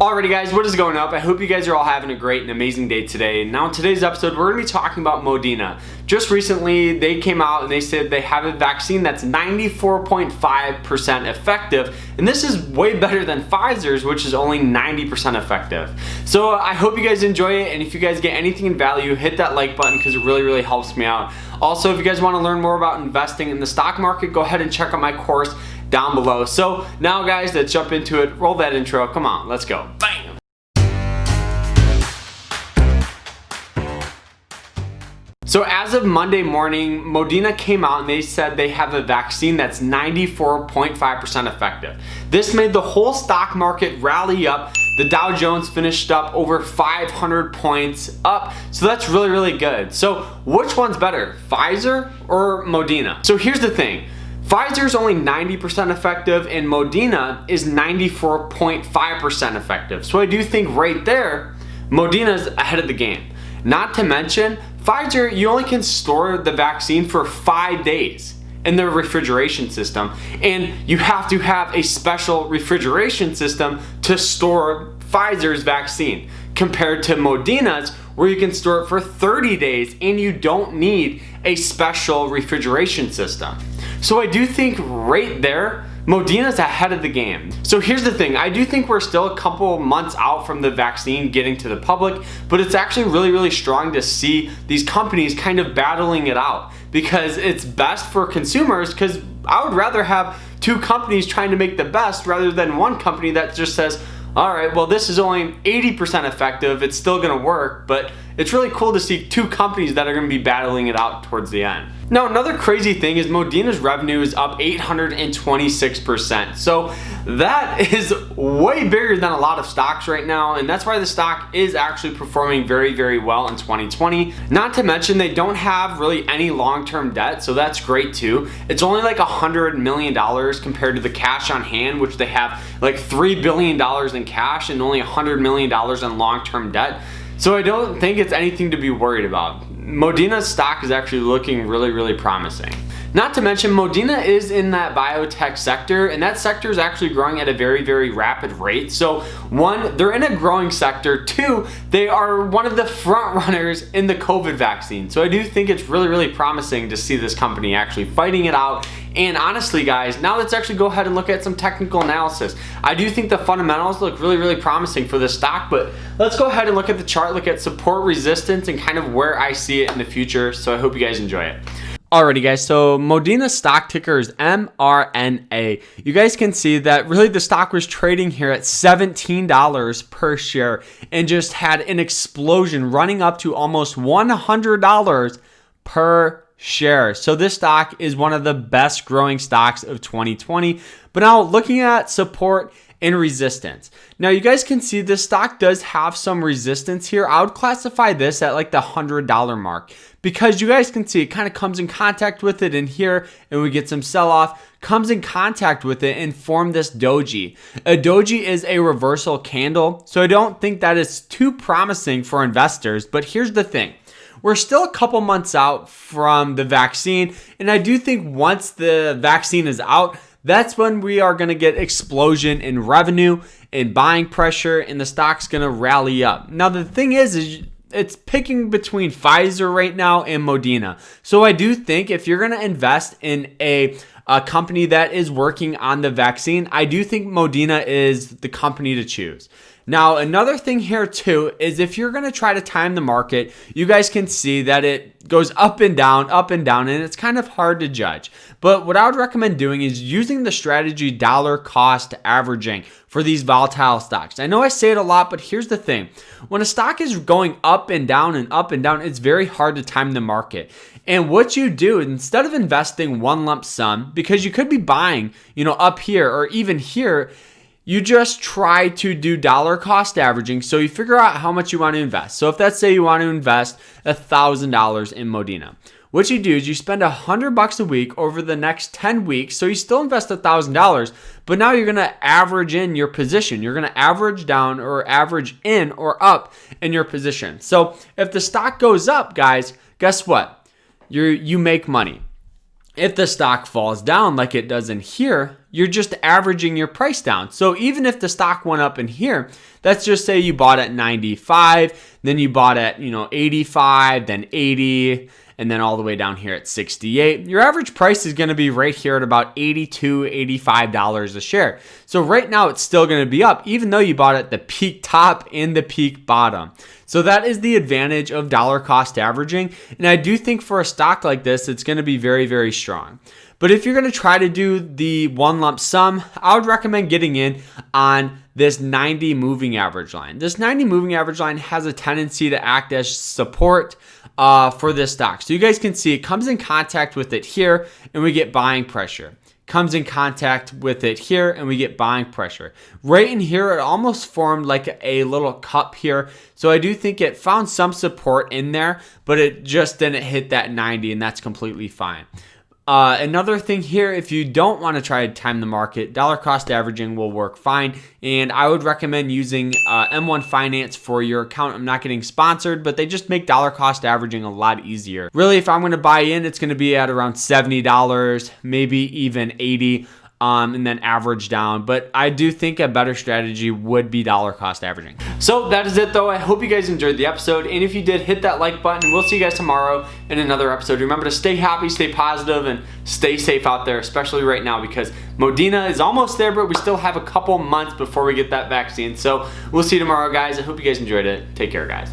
Alrighty guys, what is going up? I hope you guys are all having a great and amazing day today. Now in today's episode, we're going to be talking about Moderna. Just recently, they came out and they said they have a vaccine that's 94.5% effective. And this is way better than Pfizer's, which is only 90% effective. So I hope you guys enjoy it. And if you guys get anything in value, hit that like button because it really helps me out. Also, if you guys want to learn more about investing in the stock market, go ahead and check out my course down below. So now guys, let's jump into it. Roll that intro. Come on, let's go. Bam! So as of Monday morning, Moderna came out and they said they have a vaccine that's 94.5% effective. This made the whole stock market rally up. The Dow Jones finished up over 500 points up. So that's really good. So which one's better, Pfizer or Moderna? So here's the thing. Pfizer is only 90% effective and Moderna is 94.5% effective. So I do think right there, Moderna is ahead of the game. Not to mention, Pfizer, you only can store the vaccine for 5 days in their refrigeration system, and you have to have a special refrigeration system to store Pfizer's vaccine compared to Moderna's, where you can store it for 30 days and you don't need a special refrigeration system. So I do think right there, Moderna's ahead of the game. So here's the thing, I do think we're still a couple months out from the vaccine getting to the public, but it's actually really strong to see these companies kind of battling it out, because it's best for consumers, because I would rather have two companies trying to make the best rather than one company that just says, all right, well, this is only 80% effective, it's still gonna work, but it's really cool to see two companies that are gonna be battling it out towards the end. Now, another crazy thing is Moderna's revenue is up 826%. So that is way bigger than a lot of stocks right now, and that's why the stock is actually performing very well in 2020. Not to mention they don't have really any long-term debt, so that's great too. It's only like $100 million compared to the cash on hand, which they have like $3 billion in cash and only $100 million in long-term debt. So I don't think it's anything to be worried about. Moderna's stock is actually looking really promising. Not to mention, Moderna is in that biotech sector, and that sector is actually growing at a very rapid rate. So one, they're in a growing sector. Two, they are one of the front runners in the COVID vaccine. So I do think it's really promising to see this company actually fighting it out. And honestly guys, now let's actually go ahead and look at some technical analysis. I do think the fundamentals look really promising for this stock, but let's go ahead and look at the chart, look at support, resistance, and kind of where I see it in the future. So I hope you guys enjoy it. Alrighty guys, so Moderna's stock ticker is MRNA. You guys can see that really the stock was trading here at $17 per share and just had an explosion running up to almost $100 per share. So this stock is one of the best growing stocks of 2020. But now looking at support and resistance. Now you guys can see this stock does have some resistance here. I would classify this at like the $100 mark, because you guys can see it kind of comes in contact with it in here and we get some sell off, comes in contact with it and form this doji. A doji is a reversal candle, so I don't think that is too promising for investors. But here's the thing. We're still a couple months out from the vaccine, and I do think once the vaccine is out, that's when we are going to get explosion in revenue and buying pressure, and the stock's going to rally up. Now the thing is it's picking between Pfizer right now and Moderna. So I do think if you're going to invest in a company that is working on the vaccine, I do think Moderna is the company to choose. Now, another thing here too is if you're going to try to time the market, you guys can see that it goes up and down, and it's kind of hard to judge. But what I would recommend doing is using the strategy dollar cost averaging for these volatile stocks. I know I say it a lot, but here's the thing. When a stock is going up and down, it's very hard to time the market. And what you do, instead of investing one lump sum, because you could be buying, up here or even here, you just try to do dollar cost averaging. So you figure out how much you want to invest. So if let's say you want to invest $1,000 in Moderna, what you do is you spend $100 a week over the next 10 weeks. So you still invest $1,000, but now you're going to average in your position. You're going to average down or average in or up in your position. So if the stock goes up, guys, guess what? You make money. If the stock falls down like it does in here, you're just averaging your price down. So even if the stock went up in here, let's just say you bought at 95, then you bought at 85, then 80, and then all the way down here at 68. Your average price is going to be right here at about $82, $85 a share. So right now it's still going to be up, even though you bought at the peak top and the peak bottom. So that is the advantage of dollar cost averaging. And I do think for a stock like this, it's going to be very, very strong. But if you're going to try to do the one lump sum, I would recommend getting in on this 90 moving average line. This 90 moving average line has a tendency to act as support for this stock. So you guys can see it comes in contact with it here and we get buying pressure. Comes in contact with it here and we get buying pressure. Right in here, it almost formed like a little cup here. So I do think it found some support in there, but it just didn't hit that 90, and that's completely fine. Another thing here, if you don't want to try to time the market, dollar cost averaging will work fine. And I would recommend using M1 Finance for your account. I'm not getting sponsored, but they just make dollar cost averaging a lot easier. Really, if I'm going to buy in, it's going to be at around $70, maybe even $80. And then average down. But I do think a better strategy would be dollar cost averaging. So that is it though. I hope you guys enjoyed the episode. And if you did, hit that like button. We'll see you guys tomorrow in another episode. Remember to stay happy, stay positive, and stay safe out there, especially right now because Moderna is almost there, but we still have a couple months before we get that vaccine. So we'll see you tomorrow, guys. I hope you guys enjoyed it. Take care, guys.